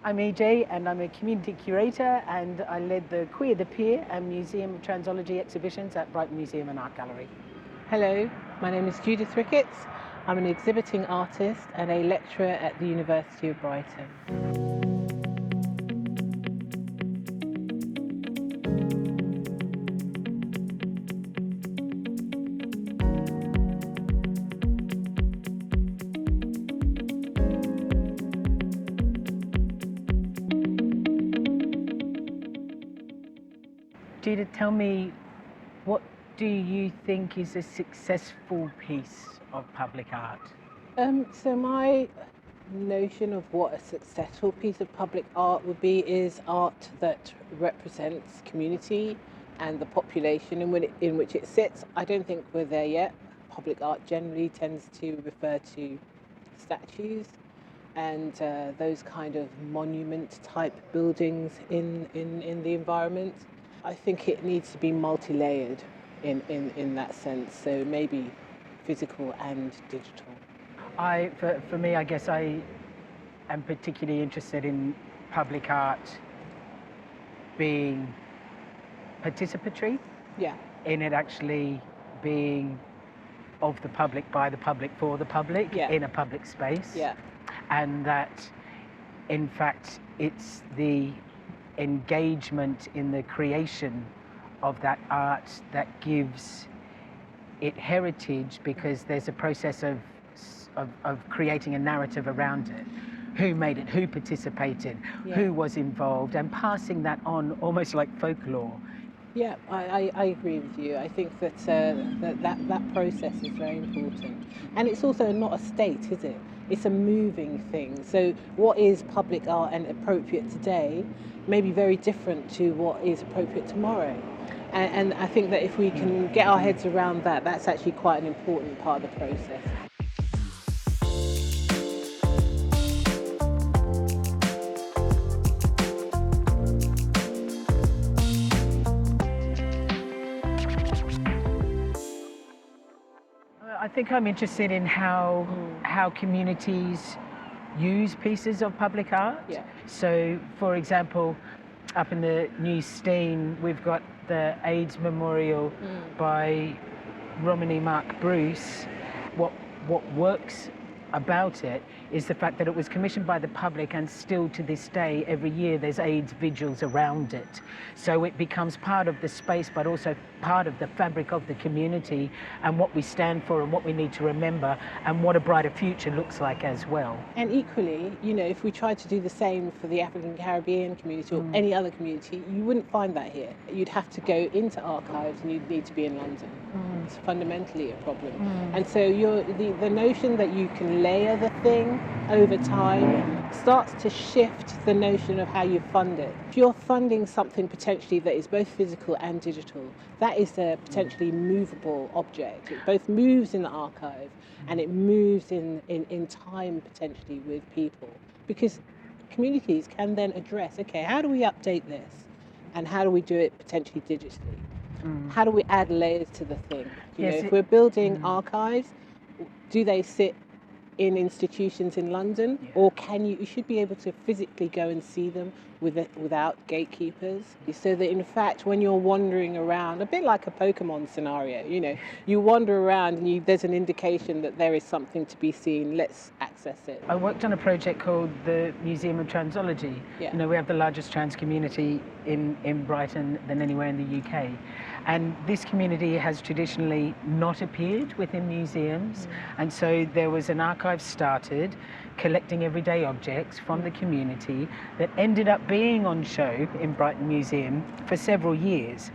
I'm EJ and I'm a community curator, and I led the Queer the Peer and Museum of Transology exhibitions at Brighton Museum and Art Gallery. Hello, my name is Judith Ricketts. I'm an exhibiting artist and a lecturer at the University of Brighton. Judith, tell me, what do you think is a successful piece of public art? So my notion of what a successful piece of public art would be is art that represents community and the population in which it sits. I don't think we're there yet. Public art generally tends to refer to statues and those kind of monument type buildings in the environment. I think it needs to be multi-layered in that sense, so maybe physical and digital. For me, I guess I am particularly interested in public art being participatory. Yeah. In it actually being of the public, by the public, for the public, Yeah. in a public space. Yeah. And that, in fact, it's the engagement in the creation of that art that gives it heritage, because there's a process of creating a narrative around it. Who made it, who participated, Yeah. who was involved, and passing that on almost like folklore. Yeah, I agree with you. I think that that process is very important. And it's also not a state, is it? It's a moving thing. So what is public art and appropriate today may be very different to what is appropriate tomorrow. And I think that if we can get our heads around that, that's actually quite an important part of the process. I think I'm interested in how communities use pieces of public art. Yeah. So, for example, up in the New Stein, we've got the AIDS Memorial by Romany Mark Bruce. What works about it is the fact that it was commissioned by the public, and still to this day, every year there's AIDS vigils around it. So it becomes part of the space, but also part of the fabric of the community, and what we stand for and what we need to remember, and what a brighter future looks like as well. And equally, you know, if we tried to do the same for the African Caribbean community or any other community, you wouldn't find that here. You'd have to go into archives and you'd need to be in London. It's fundamentally a problem. And so the notion that you can layer the thing over time starts to shift the notion of how you fund it. If you're funding something potentially that is both physical and digital, that is a potentially movable object. It both moves in the archive and it moves in time potentially with people, because communities can then address, okay, how do we update this and how do we do it potentially digitally? How do we add layers to the thing? You know, if we're building archives, do they sit in institutions in London, or you should be able to physically go and see them without gatekeepers, so that in fact when you're wandering around, a bit like a Pokemon scenario, you know, you wander around and there's an indication that there is something to be seen, let's access it. I worked on a project called the Museum of Transology. Yeah. You know, we have the largest trans community in Brighton than anywhere in the UK. And this community has traditionally not appeared within museums. And so there was an archive started collecting everyday objects from the community that ended up being on show in Brighton Museum for several years.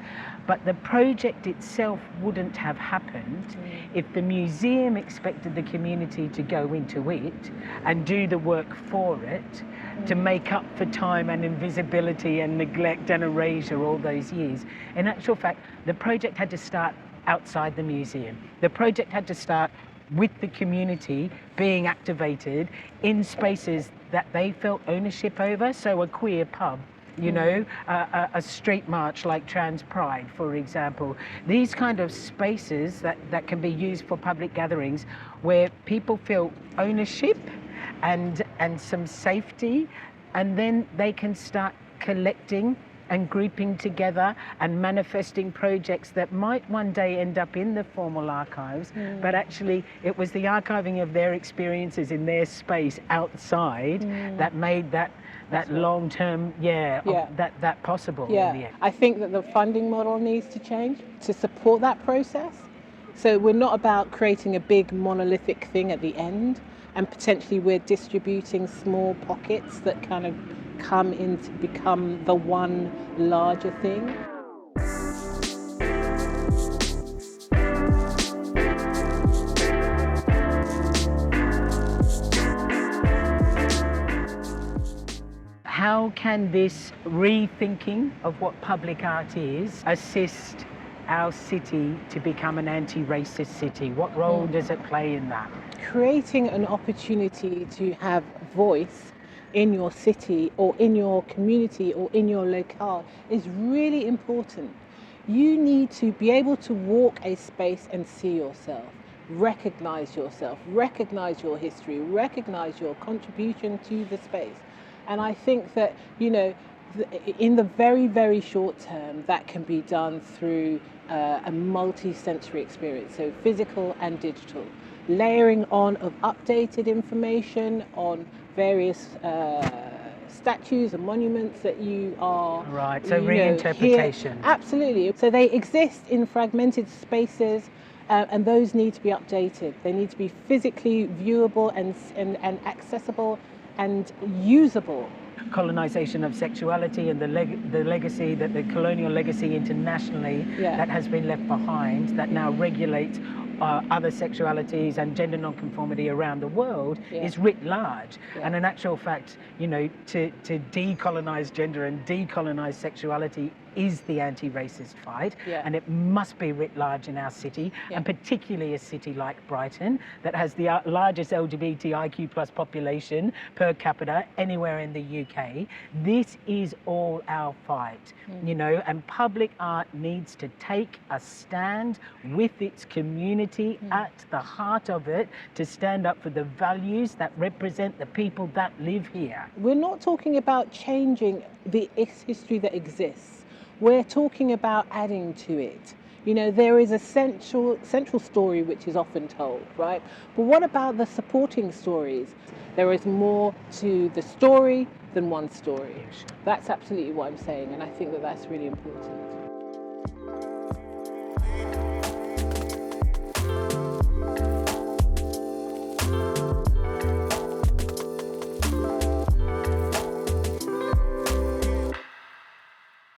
But the project itself wouldn't have happened if the museum expected the community to go into it and do the work for it, to make up for time and invisibility and neglect and erasure all those years. In actual fact, the project had to start outside the museum. The project had to start with the community being activated in spaces that they felt ownership over. So a queer pub, you know, a street march like Trans Pride, for example. These kind of spaces that can be used for public gatherings where people feel ownership and some safety and then they can start collecting and grouping together and manifesting projects that might one day end up in the formal archives, but actually it was the archiving of their experiences in their space outside that made that long-term, that possible. In the end. I think that the funding model needs to change to support that process. So we're not about creating a big monolithic thing at the end, and potentially we're distributing small pockets that kind of come in to become the one larger thing. How can this rethinking of what public art is assist our city to become an anti-racist city? What role does it play in that? Creating an opportunity to have voice in your city or in your community or in your locale is really important. You need to be able to walk a space and see yourself, recognize your history, recognize your contribution to the space. And I think that, you know, in the very, very short term, that can be done through a multi-sensory experience, so physical and digital. Layering on of updated information on various statues and monuments that you are... Right, so reinterpretation. Absolutely. So they exist in fragmented spaces, and those need to be updated. They need to be physically viewable and accessible and usable. Colonisation of sexuality and the legacy, that the colonial legacy internationally that has been left behind, that now regulates other sexualities and gender nonconformity around the world is writ large. And in actual fact, you know, to decolonise gender and decolonise sexuality is the anti-racist fight, and it must be writ large in our city, and particularly a city like Brighton that has the largest LGBTIQ plus population per capita anywhere in the UK. This is all our fight, you know, and public art needs to take a stand with its community at the heart of it, to stand up for the values that represent the people that live here. We're not talking about changing the history that exists. We're talking about adding to it. You know, there is a central story which is often told, right? But what about the supporting stories? There is more to the story than one story. That's absolutely what I'm saying, and I think that that's really important.